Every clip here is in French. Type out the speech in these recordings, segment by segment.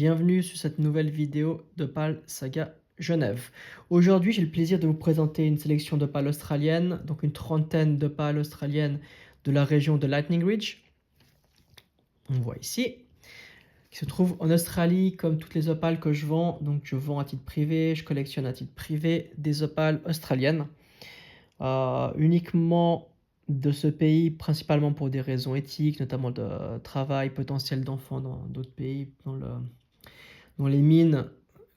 Bienvenue sur cette nouvelle vidéo d'Opale Saga Genève. Aujourd'hui, j'ai le plaisir de vous présenter une sélection d'opales australiennes, donc une trentaine d'opales australiennes de la région de Lightning Ridge. On voit ici, qui se trouve en Australie, comme toutes les opales que je vends. Donc je vends à titre privé, je collectionne à titre privé des opales australiennes, uniquement de ce pays, principalement pour des raisons éthiques, notamment de travail potentiel d'enfants dans d'autres pays, dans les mines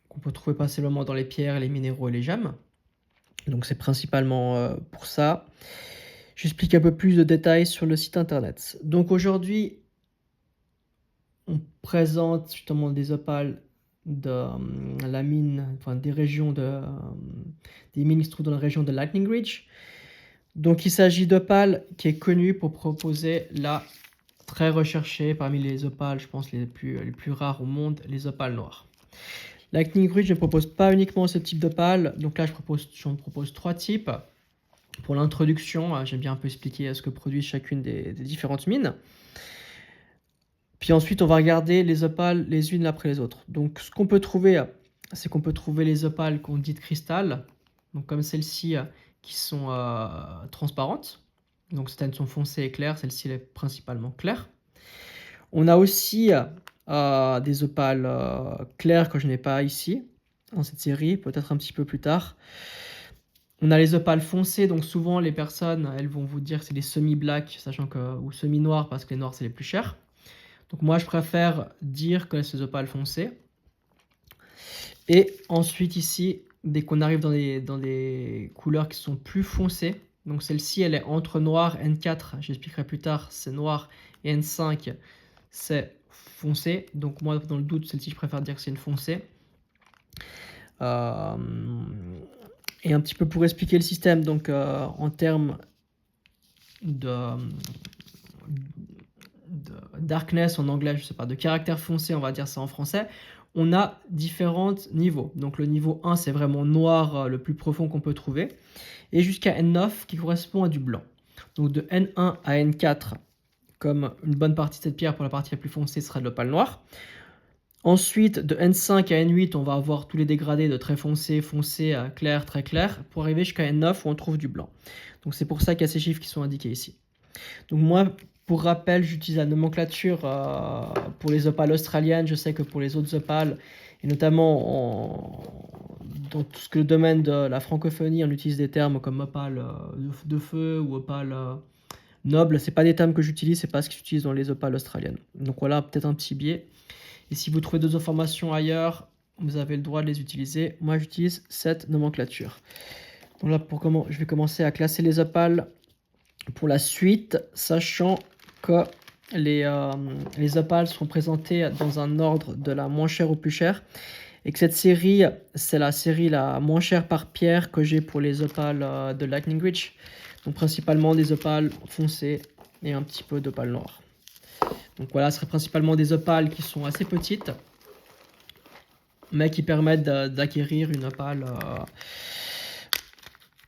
qu'on peut trouver passablement dans les pierres, les minéraux et les gemmes. Donc c'est principalement pour ça. J'explique un peu plus de détails sur le site internet. Donc aujourd'hui, on présente justement des opales de la mine, enfin des régions des mines qui se trouvent dans la région de Lightning Ridge. Donc il s'agit d'opales qui est connue pour proposer la très recherchée parmi les opales, je pense les plus rares au monde, les opales noires. Lightning Ridge ne propose pas uniquement ce type d'opale, donc là j'en propose 3 types. Pour l'introduction, j'aime bien un peu expliquer ce que produit chacune des différentes mines. Puis ensuite on va regarder les opales les unes après les autres. Donc ce qu'on peut trouver, c'est qu'on peut trouver les opales qu'on dit de cristal, donc comme celles-ci qui sont transparentes. Donc certaines sont foncées et claires, celle-ci est principalement claire. On a aussi des opales claires que je n'ai pas ici, dans cette série, peut-être un petit peu plus tard. On a les opales foncées, donc souvent les personnes, elles vont vous dire que c'est des semi-black, sachant que, ou semi-noirs, parce que les noirs c'est les plus chers. Donc moi je préfère dire que c'est des opales foncées. Et ensuite ici, dès qu'on arrive dans des couleurs qui sont plus foncées, donc celle-ci elle est entre noir, N4, j'expliquerai plus tard, c'est noir, et N5 c'est foncé. Donc moi dans le doute, celle-ci je préfère dire que c'est une foncée. Et un petit peu pour expliquer le système, donc en termes de darkness en anglais, je sais pas, de caractère foncé, on va dire ça en français, on a différents niveaux. Donc le niveau 1, c'est vraiment noir, le plus profond qu'on peut trouver, et jusqu'à N9 qui correspond à du blanc. Donc de N1 à N4, comme une bonne partie de cette pierre pour la partie la plus foncée sera de l'opale noire. Ensuite, de N5 à N8, on va avoir tous les dégradés de très foncé, foncé à clair, très clair, pour arriver jusqu'à N9 où on trouve du blanc. Donc c'est pour ça qu'il y a ces chiffres qui sont indiqués ici. Donc moi, pour rappel, j'utilise la nomenclature pour les opales australiennes. Je sais que pour les autres opales, et notamment dans tout ce que le domaine de la francophonie, on utilise des termes comme opale de feu ou opale noble. Ce n'est pas des termes que j'utilise, c'est pas ce qui s'utilise dans les opales australiennes. Donc voilà, peut-être un petit biais. Et si vous trouvez d'autres informations ailleurs, vous avez le droit de les utiliser. Moi, j'utilise cette nomenclature. Donc là, je vais commencer à classer les opales pour la suite, sachant que les opales sont présentées dans un ordre de la moins chère au plus cher. Et que cette série, c'est la série la moins chère par pierre que j'ai pour les opales de Lightning Ridge. Donc principalement des opales foncées et un petit peu d'opales noires. Donc voilà, ce serait principalement des opales qui sont assez petites, mais qui permettent d'acquérir une opale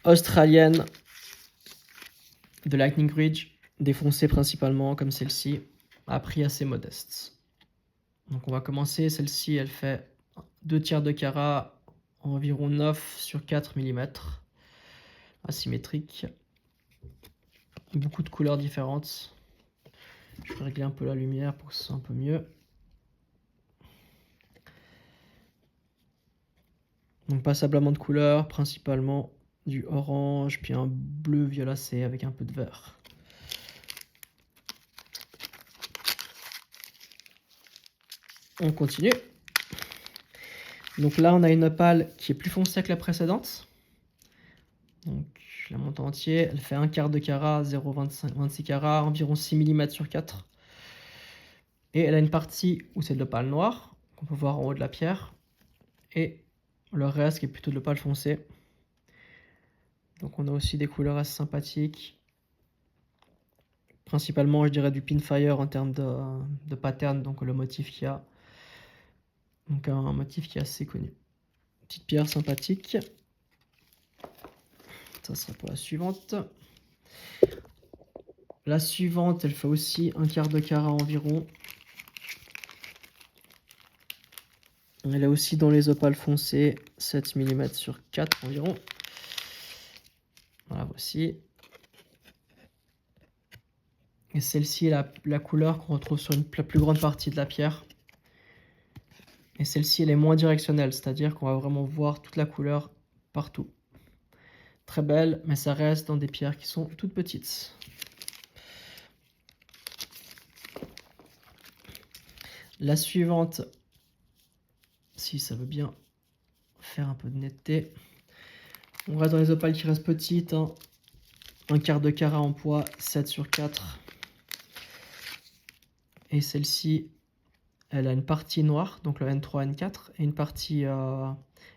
australienne de Lightning Ridge, défoncée principalement comme celle-ci, à prix assez modeste. Donc on va commencer, celle-ci elle fait 2 tiers de carat, environ 9 sur 4 mm, asymétrique, beaucoup de couleurs différentes. Je vais régler un peu la lumière pour que ce soit un peu mieux. Donc passablement de couleurs, principalement du orange, puis un bleu violacé avec un peu de vert. On continue. Donc là, on a une opale qui est plus foncée que la précédente. Donc je la monte en entier. Elle fait 1 quart de carat, 0,26 carats, environ 6 mm sur 4. Et elle a une partie où c'est de l'opale noire, qu'on peut voir en haut de la pierre. Et le reste qui est plutôt de l'opale foncée. Donc on a aussi des couleurs assez sympathiques. Principalement, je dirais du pinfire en termes de pattern, donc le motif qu'il y a. Donc un motif qui est assez connu. Petite pierre sympathique. Ça sera pour la suivante. La suivante, elle fait aussi 1 quart de carat environ. Elle est aussi dans les opales foncées, 7 mm sur 4 environ. Voilà, voici. Et celle-ci est la couleur qu'on retrouve sur la plus grande partie de la pierre. Et celle-ci, elle est moins directionnelle, c'est-à-dire qu'on va vraiment voir toute la couleur partout. Très belle, mais ça reste dans des pierres qui sont toutes petites. La suivante, si ça veut bien faire un peu de netteté. On reste dans les opales qui restent petites, hein. Un quart de carat en poids, 7 sur 4. Et celle-ci, elle a une partie noire, donc le N3, N4, et une partie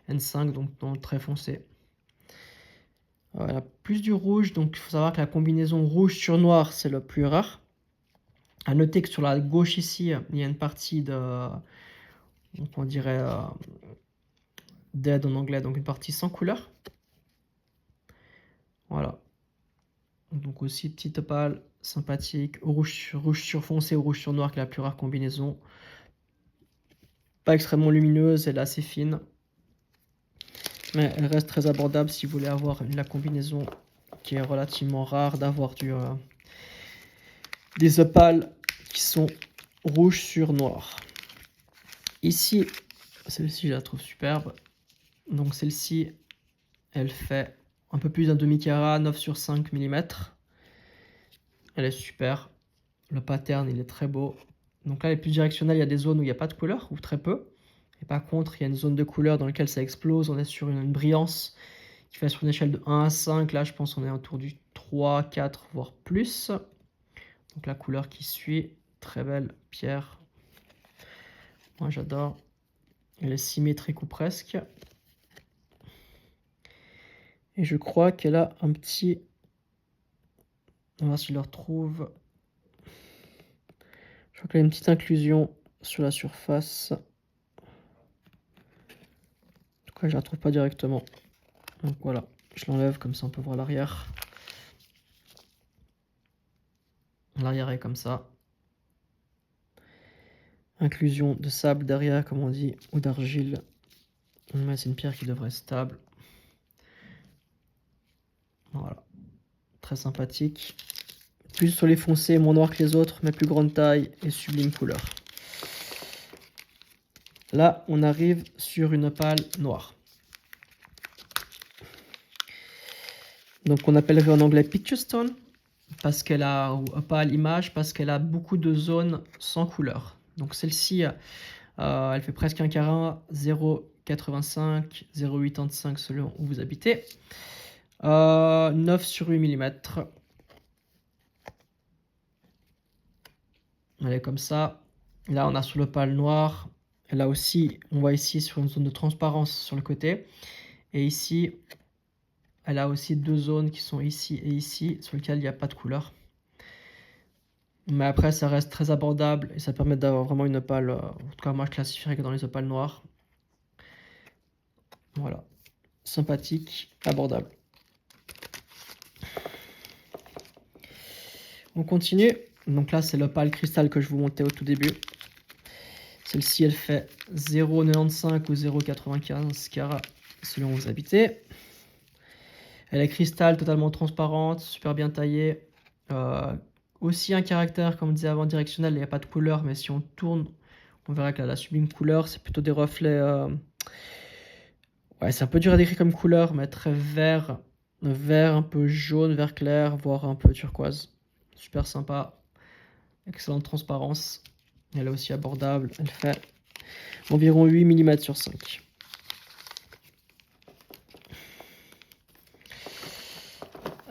N5, donc très foncé. Elle a plus du rouge, donc il faut savoir que la combinaison rouge sur noir, c'est le plus rare. À noter que sur la gauche ici, il y a une partie de, donc on dirait dead en anglais, donc une partie sans couleur. Voilà. Donc aussi petite opale sympathique, rouge sur foncé ou rouge sur noir, qui est la plus rare combinaison. Pas extrêmement lumineuse, elle est assez fine. Mais elle reste très abordable si vous voulez avoir la combinaison qui est relativement rare d'avoir des opales qui sont rouges sur noir. Ici, celle-ci je la trouve superbe. Donc celle-ci, elle fait un peu plus d'un demi-carat, 9 sur 5 mm. Elle est super. Le pattern, il est très beau. Donc là, les plus directionnels, il y a des zones où il n'y a pas de couleur, ou très peu. Et par contre, il y a une zone de couleur dans laquelle ça explose. On est sur une brillance qui fait sur une échelle de 1 à 5. Là, je pense qu'on est autour du 3, 4, voire plus. Donc la couleur qui suit, très belle pierre. Moi, j'adore. Elle est symétrique ou presque. Et je crois qu'elle a un petit... On va voir si je le retrouve. Je crois qu'elle a une petite inclusion sur la surface. En tout cas, je la retrouve pas directement. Donc voilà, je l'enlève, comme ça on peut voir l'arrière. L'arrière est comme ça. Inclusion de sable derrière, comme on dit, ou d'argile. Mais c'est une pierre qui devrait être stable. Voilà, très sympathique. Plus sur les foncés, moins noir que les autres, mais plus grande taille et sublime couleur. Là, on arrive sur une opale noire. Donc on appellerait en anglais picture stone, parce qu'elle a, ou opale image, parce qu'elle a beaucoup de zones sans couleur. Donc celle-ci, elle fait presque un carat, 0,85, 0,85 selon où vous habitez. 9 sur 8 mm. Elle est comme ça. Là, on a sur l'opale noire. Là aussi, on voit ici sur une zone de transparence sur le côté. Et ici, elle a aussi deux zones qui sont ici et ici, sur lesquelles il n'y a pas de couleur. Mais après, ça reste très abordable et ça permet d'avoir vraiment une opale. En tout cas, moi, je classifierais que dans les opales noires. Voilà. Sympathique, abordable. On continue. Donc là, c'est l'opale cristal que je vous montrais au tout début. Celle-ci, elle fait 0,95 ou 0,95 carats selon où vous habitez. Elle est cristal, totalement transparente, super bien taillée. Aussi un caractère, comme on disait avant, directionnel, il n'y a pas de couleur, mais si on tourne, on verra que la sublime couleur, c'est plutôt des reflets... Ouais, c'est un peu dur à décrire comme couleur, mais très vert. Vert un peu jaune, vert clair, voire un peu turquoise. Super sympa. Excellente transparence. Elle est aussi abordable. Elle fait environ 8 mm sur 5.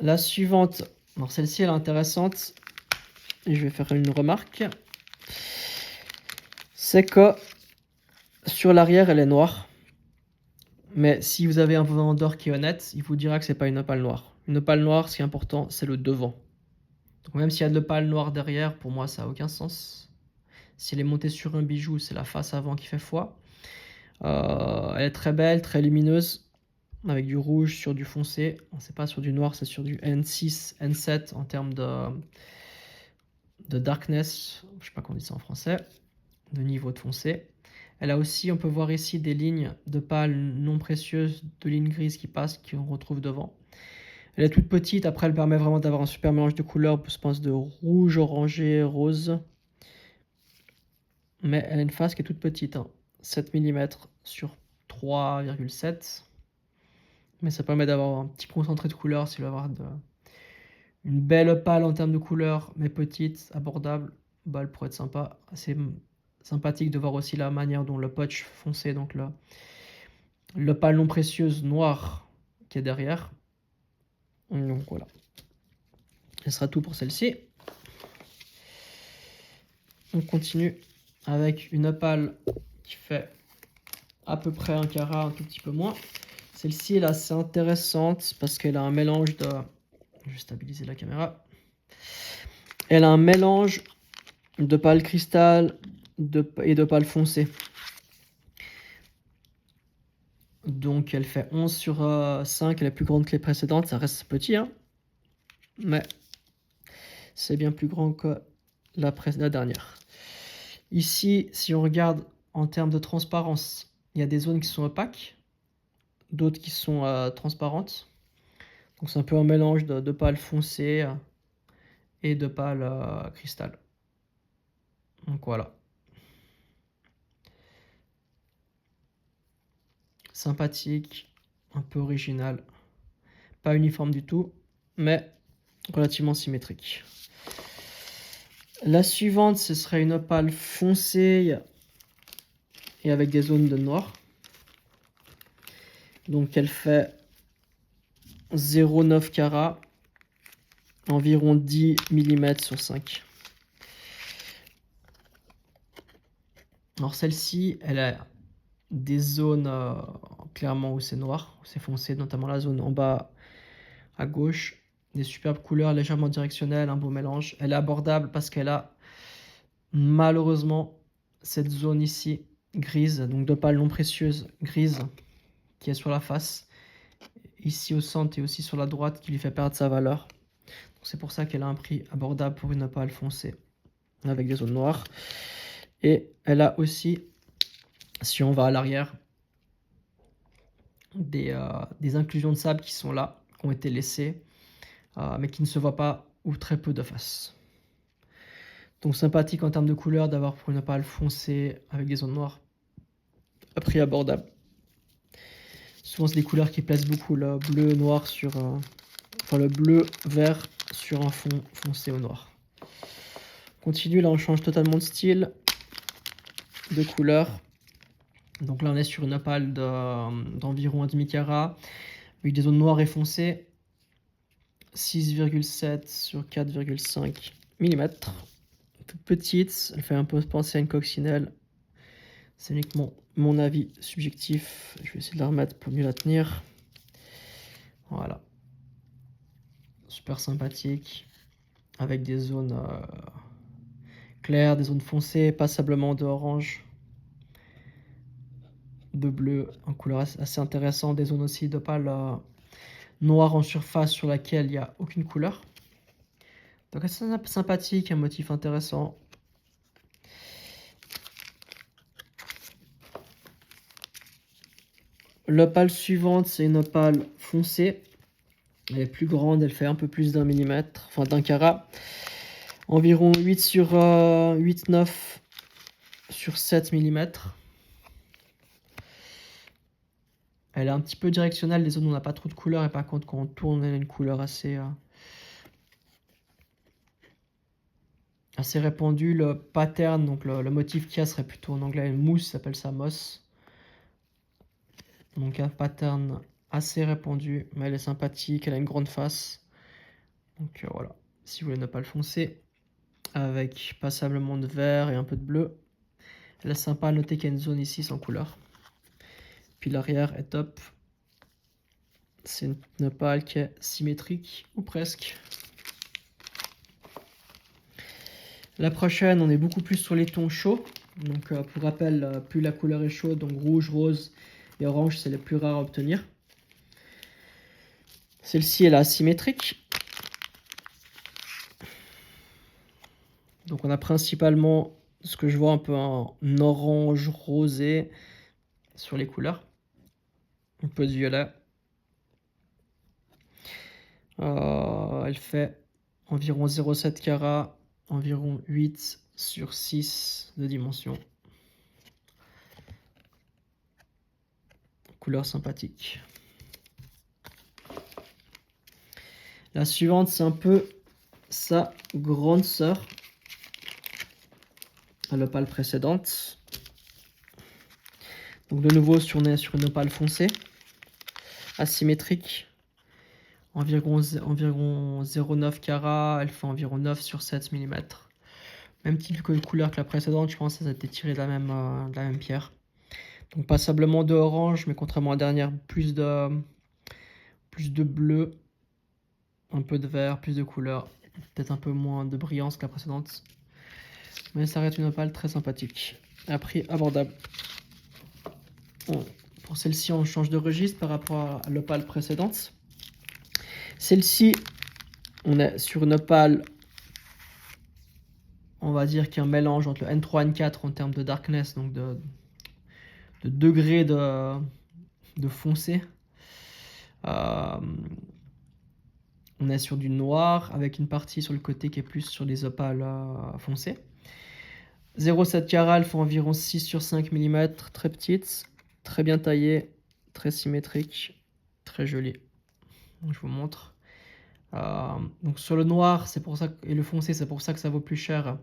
La suivante, alors celle-ci elle est intéressante. Et je vais faire une remarque. C'est que sur l'arrière elle est noire. Mais si vous avez un vendeur qui est honnête, il vous dira que c'est pas une opale noire. Une opale noire, ce qui est important, c'est le devant. Donc même s'il y a de l'opale noire derrière, pour moi ça n'a aucun sens. Si elle est montée sur un bijou, c'est la face avant qui fait foi. Elle est très belle, très lumineuse, avec du rouge sur du foncé. C'est pas sur du noir, c'est sur du N6, N7 en termes de darkness, je sais pas comment on dit ça en français, de niveau de foncé. Elle a aussi, on peut voir ici des lignes de pales non précieuses, de lignes grises qui passent, qu'on retrouve devant. Elle est toute petite, après elle permet vraiment d'avoir un super mélange de couleurs, je pense de rouge, orangé, rose. Mais elle a une face qui est toute petite, hein. 7 mm sur 3,7. Mais ça permet d'avoir un petit concentré de couleurs si vous voulez avoir une belle pale en termes de couleurs, mais petite, abordable. Bah, elle pourrait être sympa. Assez sympathique de voir aussi la manière dont le potch foncé, donc le pale non précieuse noire qui est derrière. Donc voilà. Ce sera tout pour celle-ci. On continue avec une opale qui fait à peu près 1 carat, un tout petit peu moins. Celle-ci est assez intéressante parce qu'elle a un mélange de... Je vais stabiliser la caméra. Elle a un mélange de pale cristal et de pale foncée. Donc elle fait 11 sur 5, elle est plus grande que les précédentes, ça reste petit, hein, mais c'est bien plus grand que la dernière. Ici, si on regarde en termes de transparence, il y a des zones qui sont opaques, d'autres qui sont transparentes. Donc c'est un peu un mélange de pales foncées et de pales cristal. Donc voilà. Sympathique, un peu original, pas uniforme du tout, mais relativement symétrique. La suivante, ce serait une opale foncée et avec des zones de noir. Donc elle fait 0,9 carats, environ 10 mm sur 5. Alors celle-ci, elle a des zones clairement où c'est noir, où c'est foncé, notamment la zone en bas à gauche. Des superbes couleurs légèrement directionnelles, un beau mélange. Elle est abordable parce qu'elle a malheureusement cette zone ici grise, donc d'opale non précieuse grise qui est sur la face, ici au centre et aussi sur la droite, qui lui fait perdre sa valeur. C'est pour ça qu'elle a un prix abordable pour une opale foncée avec des zones noires. Et elle a aussi, si on va à l'arrière, des inclusions de sable qui sont là, qui ont été laissées, mais qui ne se voient pas ou très peu de face. Donc sympathique en termes de couleur d'avoir pour une opale foncée avec des zones noires, à prix abordable. Souvent c'est des couleurs qui plaisent beaucoup, le bleu noir sur enfin le bleu vert sur un fond foncé au noir. Continue, là on change totalement de style, de couleur. Donc là on est sur une opale d'environ un demi-carat avec des zones noires et foncées. 6,7 sur 4,5 mm. Toute petite, elle fait un peu penser à une coccinelle. C'est uniquement mon avis subjectif. Je vais essayer de la remettre pour mieux la tenir. Voilà. Super sympathique. Avec des zones claires, des zones foncées, passablement de orange, de bleu, en couleur assez intéressant. Des zones aussi d'opale noire en surface sur laquelle il n'y a aucune couleur. Donc assez sympathique, un motif intéressant. L'opale suivante, c'est une opale foncée. Elle est plus grande, elle fait un peu plus d'un millimètre, enfin d'un carat. Environ 8 sur 8,9 sur 7 mm. Elle est un petit peu directionnelle, les zones où on n'a pas trop de couleur, et par contre quand on tourne, elle a une couleur assez répandue. Le pattern, donc le motif qu'il y a serait plutôt en anglais une mousse, s'appelle ça moss. Donc un pattern assez répandu, mais elle est sympathique, elle a une grande face. Donc voilà, si vous voulez ne pas le foncer, avec passablement de vert et un peu de bleu. Elle est sympa, à noter qu'il y a une zone ici sans couleur. Puis l'arrière est top. C'est une opale qui est symétrique, ou presque. La prochaine, on est beaucoup plus sur les tons chauds. Donc pour rappel, plus la couleur est chaude, donc rouge, rose et orange, c'est les plus rares à obtenir. Celle-ci, elle est asymétrique. Donc on a principalement ce que je vois un peu en orange rosé sur les couleurs. Un peu de violet. Elle fait environ 0,7 carats, environ 8 sur 6 de dimension. Couleur sympathique. La suivante, c'est un peu sa grande sœur à l'opale précédente. Donc de nouveau, on est sur une opale foncée, asymétrique, environ 0,9 carats, elle fait environ 9 sur 7 mm. Même type de couleur que la précédente, je pense que ça a été tiré de la même pierre. Donc passablement de orange, mais contrairement à la dernière, plus de bleu, un peu de vert, plus de couleur, peut-être un peu moins de brillance que la précédente. Mais ça reste une opale très sympathique. À prix abordable. Pour celle-ci, on change de registre par rapport à l'opale précédente. Celle-ci, on est sur une opale, on va dire, qui est un mélange entre le N3 et N4 en termes de darkness, donc de degré de foncé. On est sur du noir avec une partie sur le côté qui est plus sur les opales foncées. 0,7 carats, elle fait environ 6 sur 5 mm, très petite, très bien taillée, très symétrique, très jolie. Donc, je vous montre. Donc sur le noir, c'est pour ça et le foncé, c'est pour ça que ça vaut plus cher.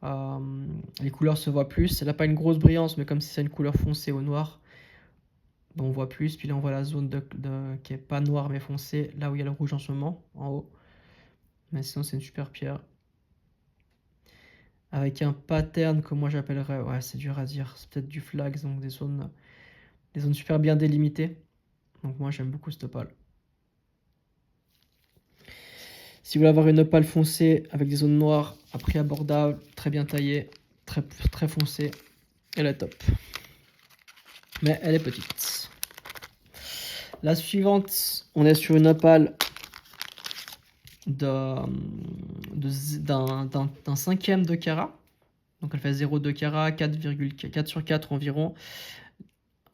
Les couleurs se voient plus. Elle n'a pas une grosse brillance, mais comme si c'est une couleur foncée au noir, on voit plus. Puis là, on voit la zone qui est pas noire mais foncée, là où il y a le rouge en ce moment, en haut. Mais sinon, c'est une super pierre. Avec un pattern que moi j'appellerais, ouais, c'est dur à dire, c'est peut-être du flags, donc des zones super bien délimitées. Donc moi j'aime beaucoup cette opale. Si vous voulez avoir une opale foncée avec des zones noires, à prix abordable, très bien taillée, très foncée, elle est top. Mais elle est petite. La suivante, on est sur une opale d'un cinquième de carat. Donc elle fait 0,2 carats, 4 sur 4 environ.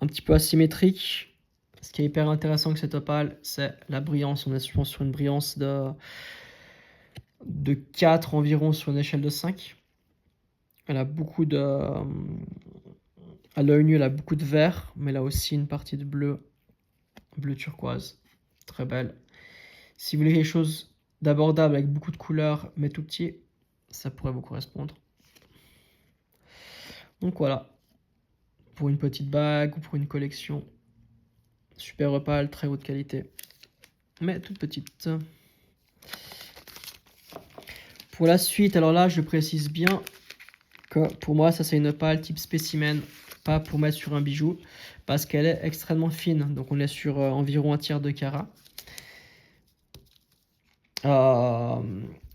Un petit peu asymétrique. Ce qui est hyper intéressant avec cette opale, c'est la brillance. On est souvent sur une brillance de 4 environ sur une échelle de 5. Elle a beaucoup de... À l'œil nu, elle a beaucoup de vert, mais elle a aussi une partie de bleu turquoise. Très belle. Si vous voulez quelque chose d'abordable avec beaucoup de couleurs, mais tout petit, ça pourrait vous correspondre. Donc voilà. Pour une petite bague ou pour une collection. Super opale, très haute qualité. Mais toute petite. Pour la suite, alors là, je précise bien que pour moi, ça c'est une opale type spécimen, pas pour mettre sur un bijou, parce qu'elle est extrêmement fine. Donc on est sur environ un tiers de carat. Elle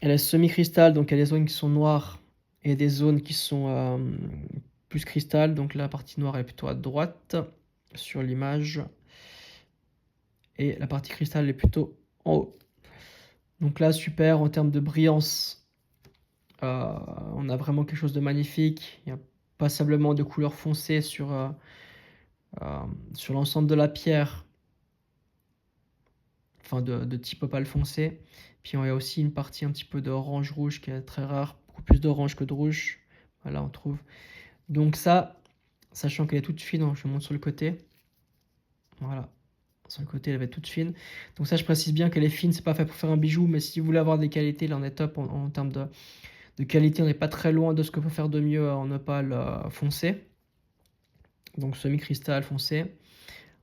est semi-cristal, donc il y a des zones qui sont noires et des zones qui sont plus cristal. Donc la partie noire est plutôt à droite sur l'image. Et la partie cristal est plutôt en haut. Donc là, super, en termes de brillance, on a vraiment quelque chose de magnifique. Il y a passablement de couleurs foncées sur l'ensemble de la pierre, enfin de type opale foncé. Puis il y a aussi une partie un petit peu d'orange rouge qui est très rare, beaucoup plus d'orange que de rouge. Voilà, on trouve. Donc ça, sachant qu'elle est toute fine, je monte sur le côté. Voilà, sur le côté elle va être toute fine. Donc ça, je précise bien qu'elle est fine, c'est pas fait pour faire un bijou, mais si vous voulez avoir des qualités, là on est top en termes de qualité, on n'est pas très loin de ce que peut faire de mieux en opale foncé. Donc semi-cristal foncé.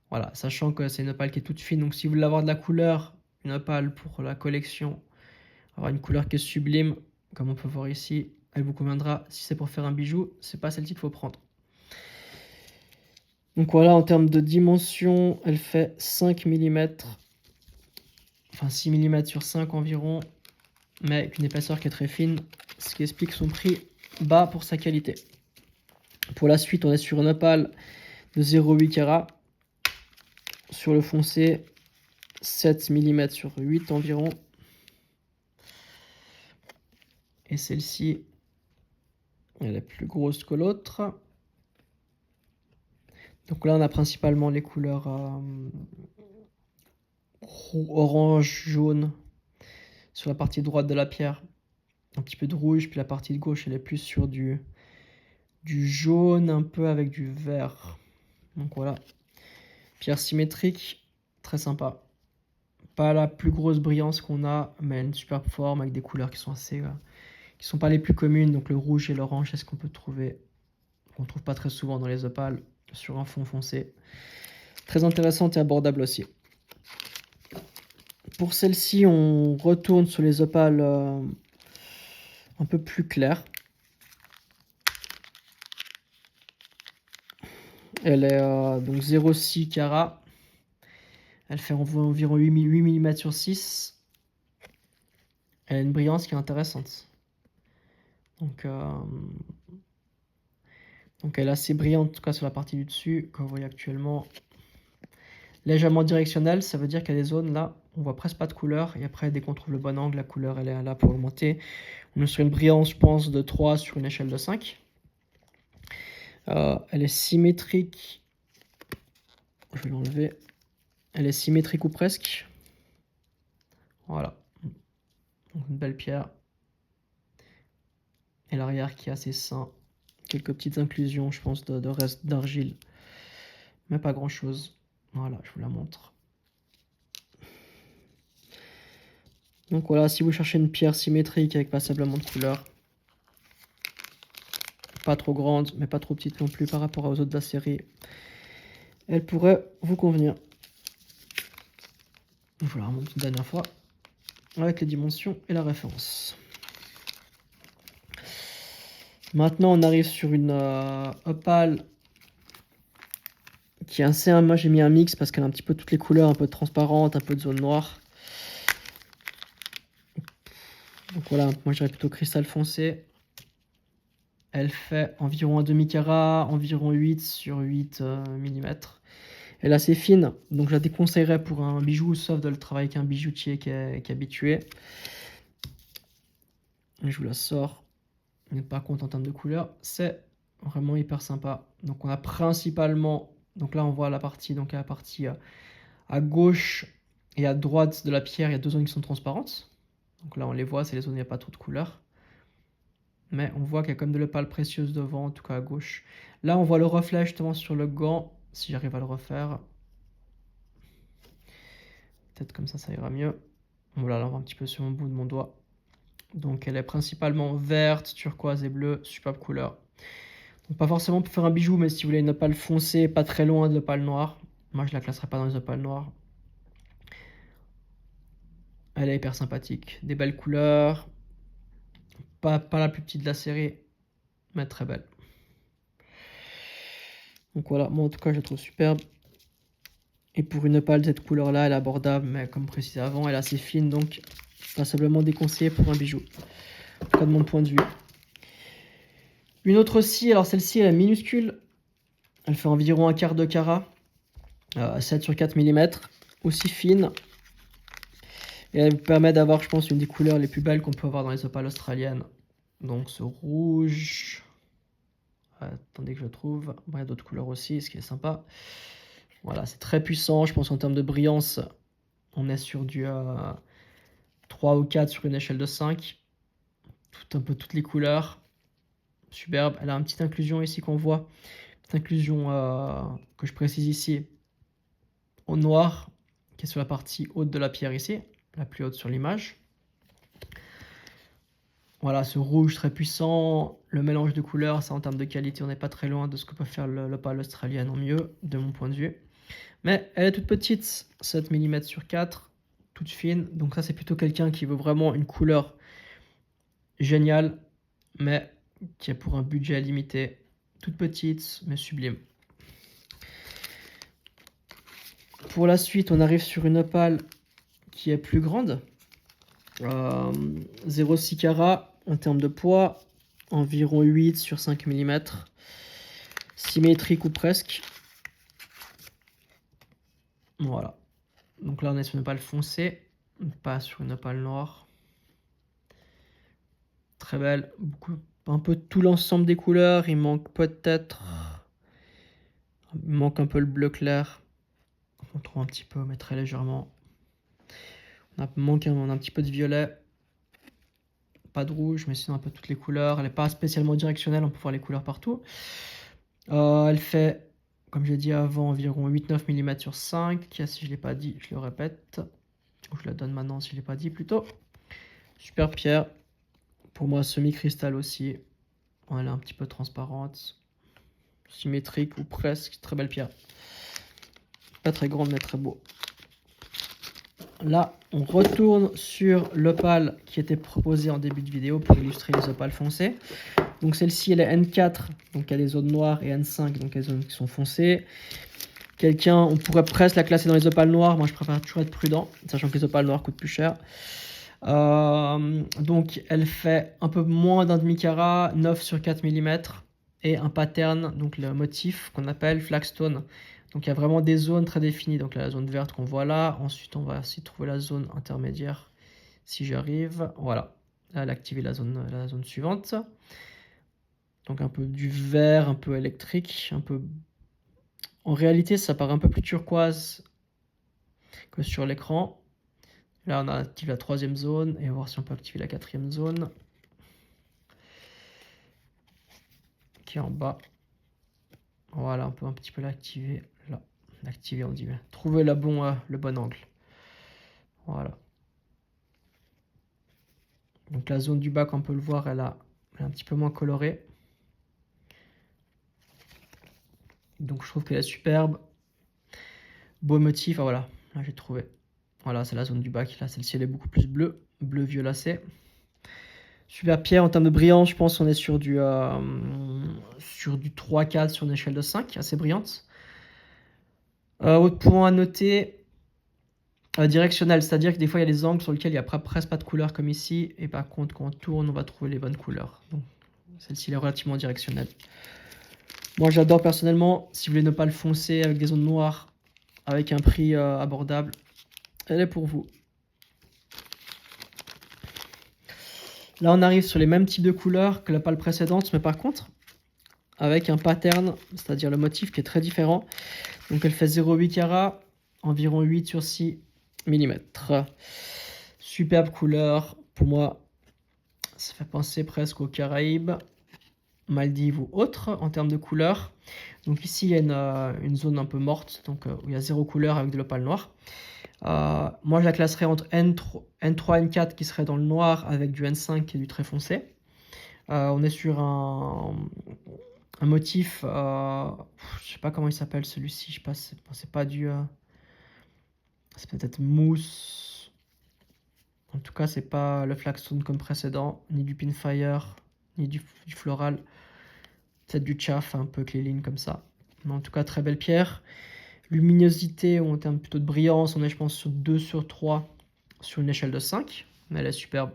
Voilà, sachant que c'est une opale qui est toute fine, donc si vous voulez avoir de la couleur, une opale pour la collection, avoir une couleur qui est sublime, comme on peut voir ici, elle vous conviendra. Si c'est pour faire un bijou, c'est pas celle-ci qu'il faut prendre. Donc voilà, en termes de dimension, elle fait 5 mm, enfin 6 mm sur 5 environ, mais avec une épaisseur qui est très fine, ce qui explique son prix bas pour sa qualité. Pour la suite, on est sur une opale de 0,8 carats. Sur le foncé, 7 mm sur 8 environ. Et celle-ci, Elle est plus grosse que l'autre. Donc là, on a principalement les couleurs orange, jaune sur la partie droite de la pierre. Un petit peu de rouge, puis la partie de gauche, elle est plus sur du jaune, un peu avec du vert. Donc voilà. Pierre symétrique, très sympa. Pas la plus grosse brillance qu'on a, mais une superbe forme avec des couleurs qui sont assez... qui sont pas les plus communes. Donc le rouge et l'orange, c'est ce qu'on peut trouver, qu'on trouve pas très souvent dans les opales, sur un fond foncé. Très intéressante et abordable aussi. Pour celle-ci, on retourne sur les opales un peu plus claires. Elle est donc 0,6 carats. Elle fait environ 8 mm sur 6. Elle a une brillance qui est intéressante. Donc elle est assez brillante, en tout cas sur la partie du dessus, comme vous voyez actuellement. Légèrement directionnelle, ça veut dire qu'il y a des zones là, on voit presque pas de couleur. Et après, dès qu'on trouve le bon angle, la couleur elle est là pour augmenter. On est sur une brillance, je pense, de 3 sur une échelle de 5. Elle est symétrique. Je vais l'enlever. Elle est symétrique ou presque. Voilà. Donc une belle pierre. Et l'arrière qui est assez sain. Quelques petites inclusions, je pense, de reste d'argile. Mais pas grand chose. Voilà, je vous la montre. Donc voilà, si vous cherchez une pierre symétrique avec passablement de couleur. Pas trop grande, mais pas trop petite non plus par rapport aux autres de la série. Elle pourrait vous convenir. Je vous la remonte une dernière fois. Avec les dimensions et la référence. Maintenant, on arrive sur une opale qui est assez... Moi, j'ai mis un mix parce qu'elle a un petit peu toutes les couleurs, un peu transparentes, un peu de zone noire. Donc voilà, moi, j'aurais plutôt cristal foncé. Elle fait environ un demi-carat, environ 8 sur 8 mm. Elle est assez fine, donc je la déconseillerais pour un bijou, sauf de le travailler avec un bijoutier qui est habitué. Je vous la sors. Mais par contre, en termes de couleur, c'est vraiment hyper sympa. Donc on a principalement... Donc là, on voit la partie, à gauche et à droite de la pierre, il y a deux zones qui sont transparentes. Donc là, on les voit, c'est les zones où il n'y a pas trop de couleur. Mais on voit qu'il y a comme de l'opale précieuse devant, en tout cas à gauche. Là, on voit le reflet justement sur le gant, si j'arrive à le refaire. Peut-être comme ça ira mieux. Voilà, là, on voit un petit peu sur mon bout de mon doigt. Donc elle est principalement verte, turquoise et bleue, superbe couleur. Donc pas forcément pour faire un bijou, mais si vous voulez une opale foncée, pas très loin de l'opale noire. Moi, je la classerai pas dans les opales noires. Elle est hyper sympathique. Des belles couleurs. Pas la plus petite de la série, mais très belle. Donc voilà, moi en tout cas, je la trouve superbe. Et pour une opale de cette couleur-là, elle est abordable, mais comme précisé avant, elle est assez fine, donc passablement déconseillée pour un bijou. En tout cas, de mon point de vue. Une autre aussi, alors celle-ci, elle est minuscule. Elle fait environ un quart de carat. 7 sur 4 mm. Aussi fine. Et elle permet d'avoir, je pense, une des couleurs les plus belles qu'on peut avoir dans les opales australiennes. Donc ce rouge. Attendez que je le trouve. Bon, il y a d'autres couleurs aussi, ce qui est sympa. Voilà, c'est très puissant. Je pense en termes de brillance, on est sur du 3 ou 4 sur une échelle de 5. Un peu toutes les couleurs. Superbe. Elle a une petite inclusion ici qu'on voit. Petite inclusion que je précise ici au noir, qui est sur la partie haute de la pierre ici, la plus haute sur l'image. Voilà, ce rouge très puissant, le mélange de couleurs, ça en termes de qualité, on n'est pas très loin de ce que peut faire l'opale australienne en mieux, de mon point de vue. Mais elle est toute petite, 7 mm sur 4, toute fine. Donc ça, c'est plutôt quelqu'un qui veut vraiment une couleur géniale, mais qui est pour un budget limité. Toute petite, mais sublime. Pour la suite, on arrive sur une opale qui est plus grande. 0,6 carats en termes de poids, environ 8 sur 5 mm. Symétrique ou presque. Voilà. Donc là, on est sur une opale foncée, pas sur une opale noire. Très belle, beaucoup un peu tout l'ensemble des couleurs. Il manque peut-être... Il manque un peu le bleu clair. On trouve un petit peu, mais très légèrement. On a un petit peu de violet. Pas de rouge, mais sinon un peu toutes les couleurs. Elle n'est pas spécialement directionnelle, on peut voir les couleurs partout. Elle fait, comme j'ai dit avant, environ 8-9 mm sur 5. Si je ne l'ai pas dit, je le répète. Ou je la donne maintenant si je ne l'ai pas dit plutôt. Super pierre. Pour moi, semi-cristal aussi. Elle est un petit peu transparente. Symétrique ou presque. Très belle pierre. Pas très grande, mais très beau. Là, on retourne sur l'opale qui était proposée en début de vidéo pour illustrer les opales foncées. Donc celle-ci, elle est N4, donc il y a des zones noires, et N5, donc les zones qui sont foncées. On pourrait presque la classer dans les opales noires. Moi, je préfère toujours être prudent, sachant que les opales noires coûtent plus cher. Donc elle fait un peu moins d'un demi-carat, 9 sur 4 mm, et un pattern, donc le motif qu'on appelle flagstone. Donc il y a vraiment des zones très définies. Donc la zone verte qu'on voit là. Ensuite, on va essayer de trouver la zone intermédiaire si j'arrive. Voilà. Là, elle a activé la zone suivante. Donc un peu du vert, un peu électrique, un peu... En réalité, ça paraît un peu plus turquoise que sur l'écran. Là, on a activé la troisième zone et on va voir si on peut activer la quatrième zone qui est en bas. Voilà, on peut un petit peu l'activer là. L'activer, on dit bien. Trouver le bon angle. Voilà. Donc la zone du bas, comme on peut le voir, elle est un petit peu moins colorée. Donc je trouve qu'elle est superbe. Beau motif, ah voilà, là j'ai trouvé. Voilà, c'est la zone du bas qui là, celle-ci elle est beaucoup plus bleue, bleu violacé. Super pierre en termes de brillance, je pense qu'on est sur du 3-4 sur une échelle de 5, assez brillante. Autre point à noter, directionnel, c'est-à-dire que des fois il y a des angles sur lesquels il n'y a presque pas de couleur comme ici, et par contre quand on tourne, on va trouver les bonnes couleurs. Donc celle-ci est relativement directionnelle. Moi j'adore personnellement, si vous voulez ne pas le foncer avec des zones noires, avec un prix abordable, elle est pour vous. Là on arrive sur les mêmes types de couleurs que la pale précédente, mais par contre avec un pattern, c'est-à-dire le motif qui est très différent. Donc elle fait 0,8 carats, environ 8 sur 6 mm. Superbe couleur, pour moi ça fait penser presque aux Caraïbes, Maldives ou autres en termes de couleur. Donc ici il y a une zone un peu morte, donc où il y a 0 couleur avec de l'opale noire. Moi je la classerais entre N3 N4 qui serait dans le noir avec du N5 qui est du très foncé. On est sur un motif, je sais pas comment il s'appelle celui-ci, je sais pas, c'est pas du... c'est peut-être mousse. En tout cas, c'est pas le flagstone comme précédent, ni du pinfire, ni du floral. Peut-être du chaff, un peu avec les lignes comme ça. Mais en tout cas, très belle pierre. Luminosité, en termes plutôt de brillance, on est je pense sur 2 sur 3 sur une échelle de 5. Mais elle est superbe.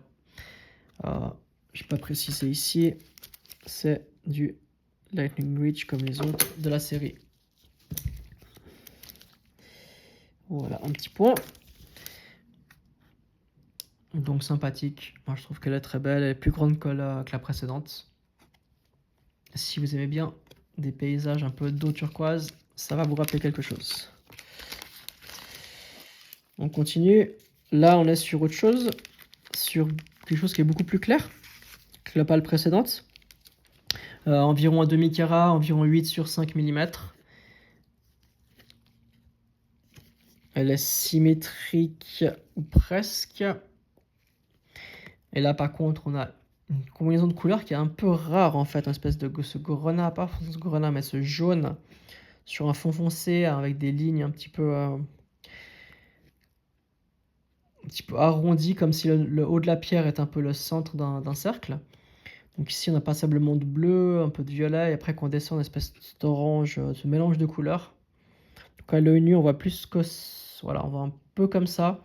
Je n'ai pas précisé ici. C'est du Lightning Reach comme les autres de la série. Voilà, un petit point. Donc sympathique. Moi je trouve qu'elle est très belle. Elle est plus grande que la précédente. Si vous aimez bien des paysages un peu d'eau turquoise, ça va vous rappeler quelque chose. On continue. Là, on est sur autre chose. Sur quelque chose qui est beaucoup plus clair que la pale précédente. Environ un demi-carat, environ 8 sur 5 mm. Elle est symétrique ou presque. Et là, par contre, on a une combinaison de couleurs qui est un peu rare en fait. Une espèce de ce grenat, pas ce grenat, mais ce jaune sur un fond foncé avec des lignes un petit peu arrondies, comme si le haut de la pierre est un peu le centre d'un cercle. Donc ici, on a passablement de bleu, un peu de violet, et après qu'on descend, une espèce d'orange, ce mélange de couleurs. Donc à l'œil nu, on voit plus que... Voilà, on voit un peu comme ça.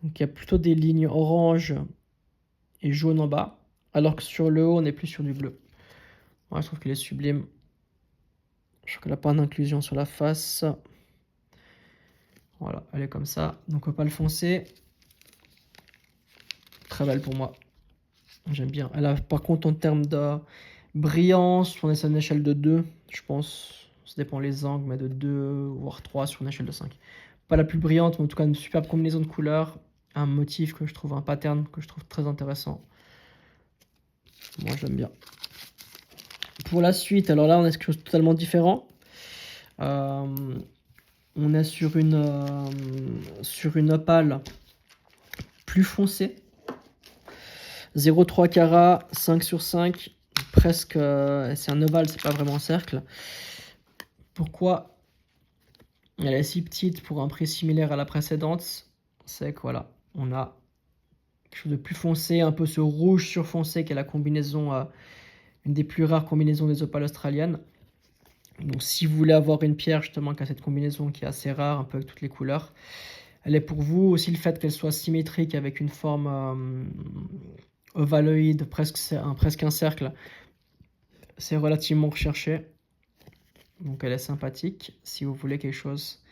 Donc il y a plutôt des lignes orange et jaune en bas, alors que sur le haut, on est plus sur du bleu. Ouais, je trouve qu'il est sublime. Je trouve qu'elle n'a pas d'inclusion sur la face. Voilà, elle est comme ça. Donc on va pas le foncer. Très belle pour moi. J'aime bien. Elle a par contre en termes de brillance, on est sur une échelle de 2, je pense. Ça dépend les angles, mais de 2 voire 3 sur une échelle de 5. Pas la plus brillante, mais en tout cas une superbe combinaison de couleurs. Un motif que je trouve, un pattern que je trouve très intéressant. Moi j'aime bien. Pour la suite, alors là on est sur quelque chose de totalement différent. On est sur une opale plus foncée. 0,3 carats, 5 sur 5. Presque, c'est un ovale, c'est pas vraiment un cercle. Pourquoi elle est si petite pour un prix similaire à la précédente? C'est que voilà, on a quelque chose de plus foncé, un peu ce rouge surfoncé qui est la combinaison, une des plus rares combinaisons des opales australiennes. Donc si vous voulez avoir une pierre justement qui a cette combinaison qui est assez rare, un peu avec toutes les couleurs, elle est pour vous. Aussi le fait qu'elle soit symétrique avec une forme ovaloïde, presque un cercle, c'est relativement recherché. Donc elle est sympathique si vous voulez quelque chose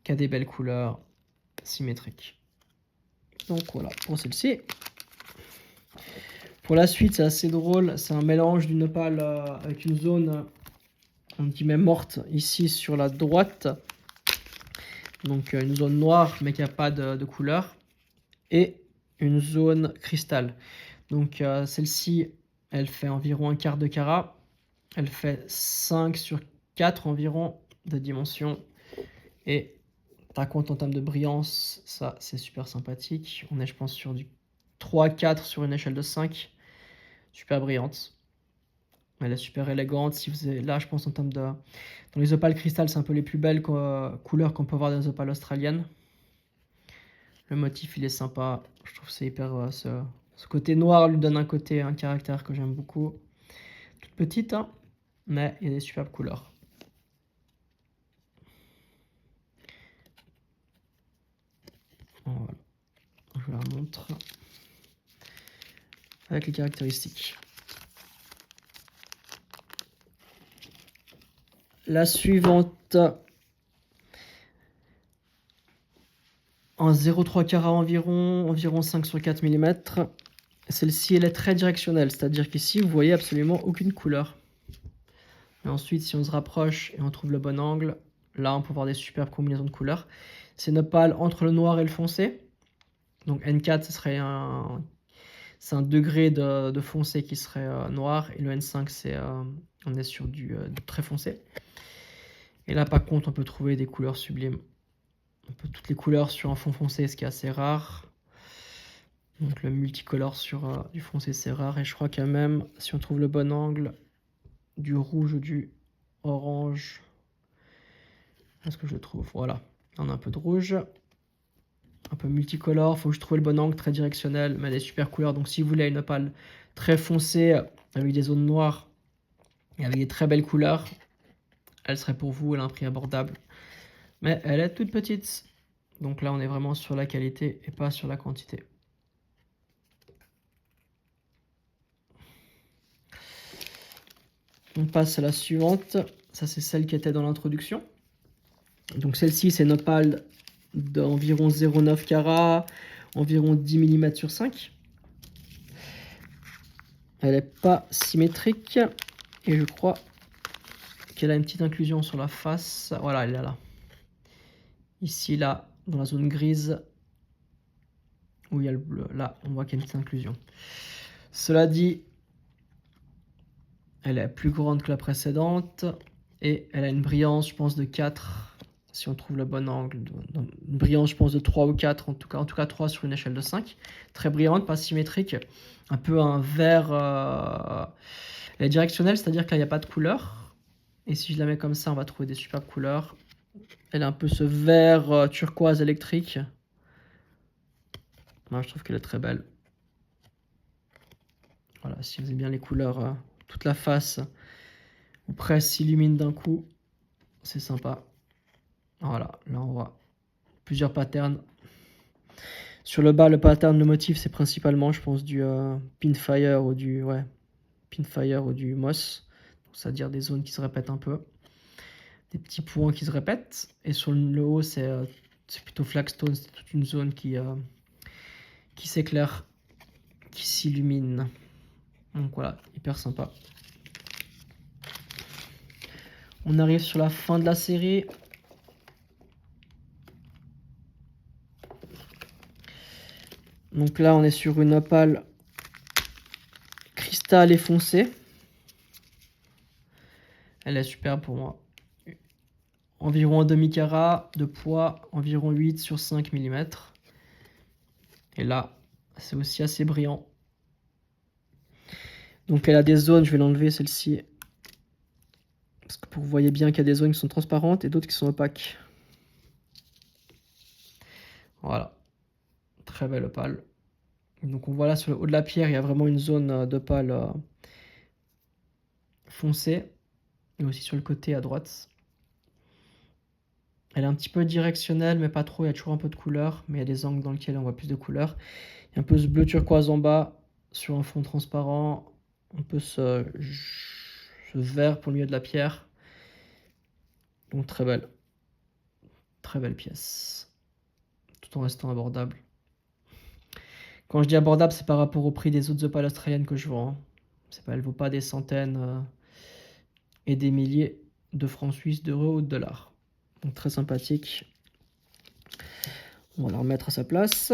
qui a des belles couleurs symétriques. Donc voilà pour celle-ci. Pour la suite, c'est assez drôle. C'est un mélange d'une opale avec une zone, on dit même morte, ici sur la droite. Donc une zone noire mais qui n'a pas de couleur. Et une zone cristal. Donc celle-ci, elle fait environ un quart de carat. Elle fait 5 sur 4 environ de dimension. Et par contre, en termes de brillance, ça c'est super sympathique. On est, je pense, sur du 3-4 sur une échelle de 5. Super brillante. Elle est super élégante. Si vous avez, là, je pense, en termes de. Dans les opales cristal, c'est un peu les plus belles couleurs qu'on peut voir dans les opales australiennes. Le motif, il est sympa. Je trouve que c'est hyper. Ce côté noir lui donne un caractère que j'aime beaucoup. Toute petite, hein, mais il y a des superbes couleurs. Voilà. Je vous la montre. Avec les caractéristiques. La suivante. En 0,3 carats environ 5 sur 4 mm. Celle-ci, elle est très directionnelle, c'est-à-dire qu'ici, vous voyez absolument aucune couleur. Et ensuite, si on se rapproche et on trouve le bon angle, là, on peut voir des superbes combinaisons de couleurs. C'est une opale entre le noir et le foncé. Donc N4, c'est un degré de foncé qui serait noir. Et le N5, on est sur du très foncé. Et là, par contre, on peut trouver des couleurs sublimes. Un peu toutes les couleurs sur un fond foncé, ce qui est assez rare. Donc le multicolore sur du foncé, c'est rare. Et je crois qu'il y a même, si on trouve le bon angle, du rouge ou du orange. Est-ce que je le trouve? Voilà. On a un peu de rouge. Un peu multicolore. Faut que je trouve le bon angle, très directionnel, mais des super couleurs. Donc si vous voulez une opale très foncée, avec des zones noires, et avec des très belles couleurs, elle serait pour vous. Elle a un prix abordable. Mais elle est toute petite. Donc là, on est vraiment sur la qualité et pas sur la quantité. On passe à la suivante. Ça, c'est celle qui était dans l'introduction. Donc celle-ci, c'est une opale d'environ 0,9 carats, environ 10 mm sur 5. Elle n'est pas symétrique. Et je crois qu'elle a une petite inclusion sur la face. Voilà, elle est là. Ici, là, dans la zone grise, où il y a le bleu. Là, on voit qu'il y a une petite inclusion. Cela dit, elle est plus grande que la précédente. Et elle a une brillance, je pense, de 4. Si on trouve le bon angle. Une brillance, je pense, de 3 ou 4. En tout cas 3 sur une échelle de 5. Très brillante, pas symétrique. Un peu un vert. Elle est directionnelle, c'est-à-dire que là, il n'y a pas de couleur. Et si je la mets comme ça, on va trouver des superbes couleurs. Elle a un peu ce vert turquoise électrique. Moi, je trouve qu'elle est très belle. Voilà, si vous aimez bien les couleurs, toute la face ou presque s'illumine d'un coup, c'est sympa. Voilà, là on voit plusieurs patterns. Sur le bas, le pattern, le motif, c'est principalement, je pense, du Pinfire ou du moss. C'est-à-dire des zones qui se répètent un peu. Des petits points qui se répètent. Et sur le haut, c'est plutôt flagstone, c'est toute une zone qui s'éclaire, qui s'illumine. Donc voilà, hyper sympa. On arrive sur la fin de la série. Donc là, on est sur une opale cristal et foncé. Elle est superbe pour moi. Environ un demi-carat de poids, environ 8 sur 5 mm. Et là, c'est aussi assez brillant. Donc elle a des zones, je vais l'enlever celle-ci. Parce que vous voyez bien qu'il y a des zones qui sont transparentes et d'autres qui sont opaques. Voilà. Très belle opale. Donc on voit là sur le haut de la pierre, il y a vraiment une zone d'opale foncée. Et aussi sur le côté à droite. Elle est un petit peu directionnelle, mais pas trop. Il y a toujours un peu de couleur, mais il y a des angles dans lesquels on voit plus de couleur. Il y a un peu ce bleu turquoise en bas, sur un fond transparent. Un peu ce vert pour le milieu de la pierre. Donc très belle. Très belle pièce. Tout en restant abordable. Quand je dis abordable, c'est par rapport au prix des autres opales australiennes que je vends. Elle ne vaut pas des centaines et des milliers de francs suisses, d'euros ou de dollars. Donc très sympathique. On va la remettre à sa place.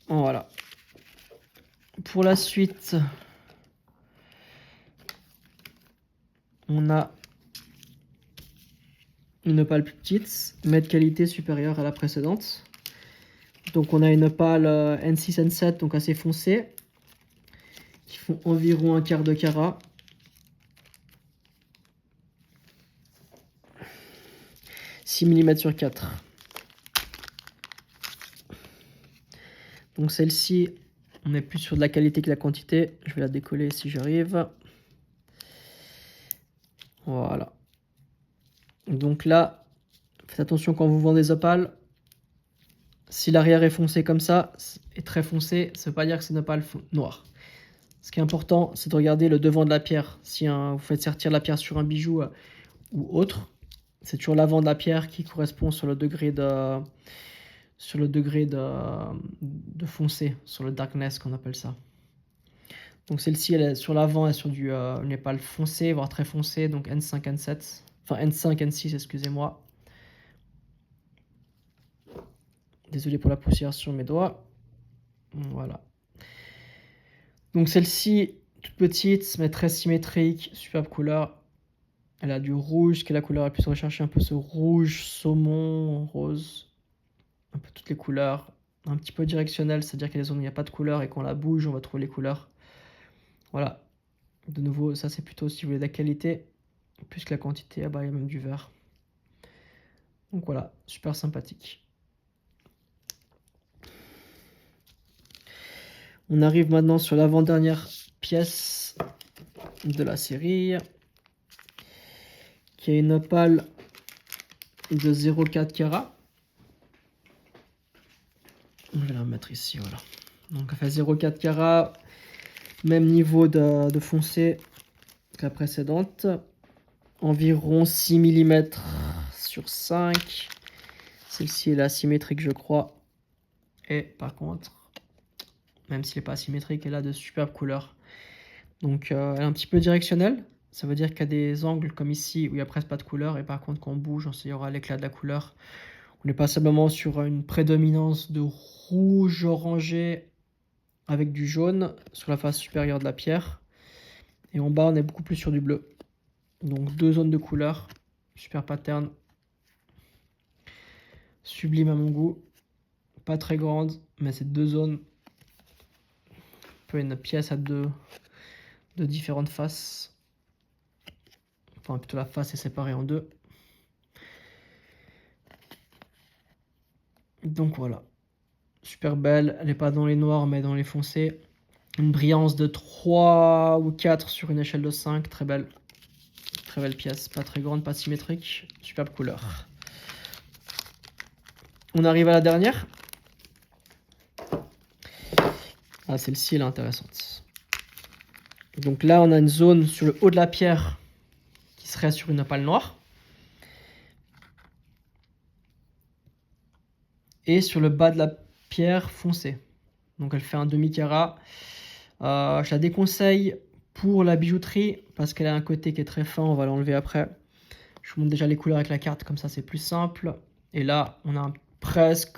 Voilà. Pour la suite, on a une opale plus petite, mais de qualité supérieure à la précédente. Donc on a une opale N6, N7, donc assez foncée, qui font environ un quart de carat. « 6 mm sur 4. Donc celle-ci, on est plus sur de la qualité que la quantité. Je vais la décoller si j'arrive. Voilà. Donc là, faites attention quand vous vendez des opales. Si l'arrière est foncé comme ça, est très foncé, ça ne veut pas dire que c'est une opale noire. Ce qui est important, c'est de regarder le devant de la pierre. Si vous faites sortir la pierre sur un bijou ou autre, c'est toujours l'avant de la pierre qui correspond sur le degré de foncé, sur le darkness qu'on appelle ça. Donc celle-ci, elle est sur l'avant, elle est sur une opale foncée, voire très foncée, donc N5, N7, enfin N5, N6, excusez-moi. Désolé pour la poussière sur mes doigts. Voilà. Donc celle-ci, toute petite, mais très symétrique, superbe couleur. Elle a du rouge, qui est la couleur la plus recherchée, un peu ce rouge, saumon, rose. Un peu toutes les couleurs. Un petit peu directionnel, c'est-à-dire qu'il y a des zones où il n'y a pas de couleur et quand on la bouge, on va trouver les couleurs. Voilà. De nouveau, ça c'est plutôt si vous voulez de la qualité, plus que la quantité. Ah bah il y a même du vert. Donc voilà, super sympathique. On arrive maintenant sur l'avant-dernière pièce de la série, qui est une opale de 0,4 carat. Je vais la remettre ici, voilà. Donc elle fait 0,4 carat, même niveau de foncé que la précédente. Environ 6 mm sur 5. Celle-ci est asymétrique, je crois. Et par contre, même s'il n'est pas asymétrique, elle a de superbes couleurs. Donc elle est un petit peu directionnelle. Ça veut dire qu'il y a des angles comme ici où il n'y a presque pas de couleur. Et par contre, quand on bouge, il y aura l'éclat de la couleur. On est pas simplement sur une prédominance de rouge orangé avec du jaune sur la face supérieure de la pierre. Et en bas, on est beaucoup plus sur du bleu. Donc 2 zones de couleur. Super pattern. Sublime à mon goût. Pas très grande, mais c'est 2 zones. Un peu une pièce à de différentes faces. Enfin, plutôt la face est séparée en 2. Donc voilà. Super belle. Elle n'est pas dans les noirs, mais dans les foncés. Une brillance de 3 ou 4 sur une échelle de 5. Très belle. Très belle pièce. Pas très grande, pas symétrique. Superbe couleur. On arrive à la dernière. Ah, celle-ci, elle est intéressante. Donc là, on a une zone sur le haut de la pierre qui serait sur une opale noire. Et sur le bas de la pierre foncée. Donc elle fait un demi-carat. Je la déconseille pour la bijouterie parce qu'elle a un côté qui est très fin, on va l'enlever après. Je vous montre déjà les couleurs avec la carte, comme ça c'est plus simple. Et là, on a presque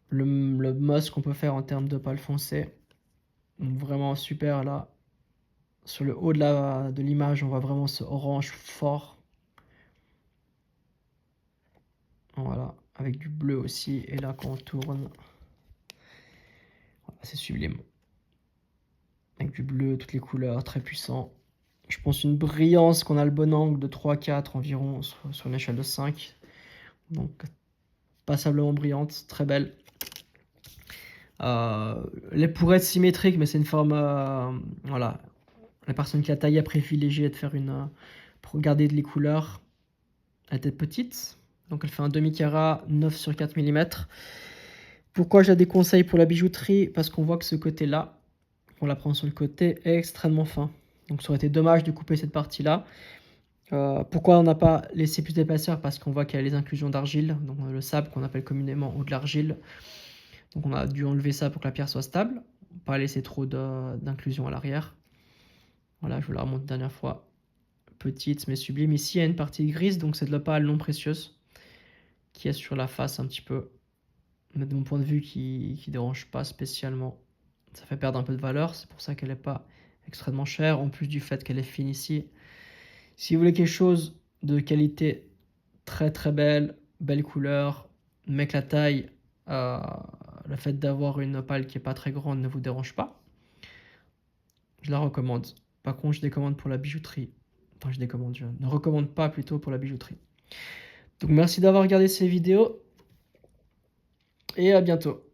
le must qu'on peut faire en termes de pâle foncé. Donc vraiment super là. Sur le haut de l'image, on voit vraiment ce orange fort. Voilà, avec du bleu aussi. Et là, quand on tourne, voilà, c'est sublime. Avec du bleu, toutes les couleurs, très puissant. Je pense une brillance qu'on a le bon angle de 3-4 environ sur une échelle de 5. Donc passablement brillante, très belle. Elle pourrait être symétrique, mais c'est une forme... voilà. La personne qui a taillé a privilégié de faire pour garder les couleurs. Elle est petite, donc elle fait un demi-carat 9 sur 4 mm. Pourquoi je la déconseille pour la bijouterie? Parce qu'on voit que ce côté-là, on la prend sur le côté, est extrêmement fin. Donc ça aurait été dommage de couper cette partie-là. Pourquoi on n'a pas laissé plus d'épaisseur? Parce qu'on voit qu'il y a les inclusions d'argile, donc le sable qu'on appelle communément ou de l'argile. Donc on a dû enlever ça pour que la pierre soit stable, pas laisser trop d'inclusion à l'arrière. Voilà, je vous la remonte une dernière fois. Petite mais sublime. Ici il y a une partie grise, donc c'est de l'opale non précieuse qui est sur la face un petit peu. Mais de mon point de vue qui dérange pas spécialement. Ça fait perdre un peu de valeur, c'est pour ça qu'elle n'est pas extrêmement chère, en plus du fait qu'elle est fine ici. Si vous voulez quelque chose de qualité très très belle, belle couleur, mais que la taille, le fait d'avoir une opale qui est pas très grande ne vous dérange pas, je la recommande. Par contre, je décommande pour la bijouterie. Enfin, je ne recommande pas plutôt pour la bijouterie. Donc merci d'avoir regardé ces vidéos et à bientôt.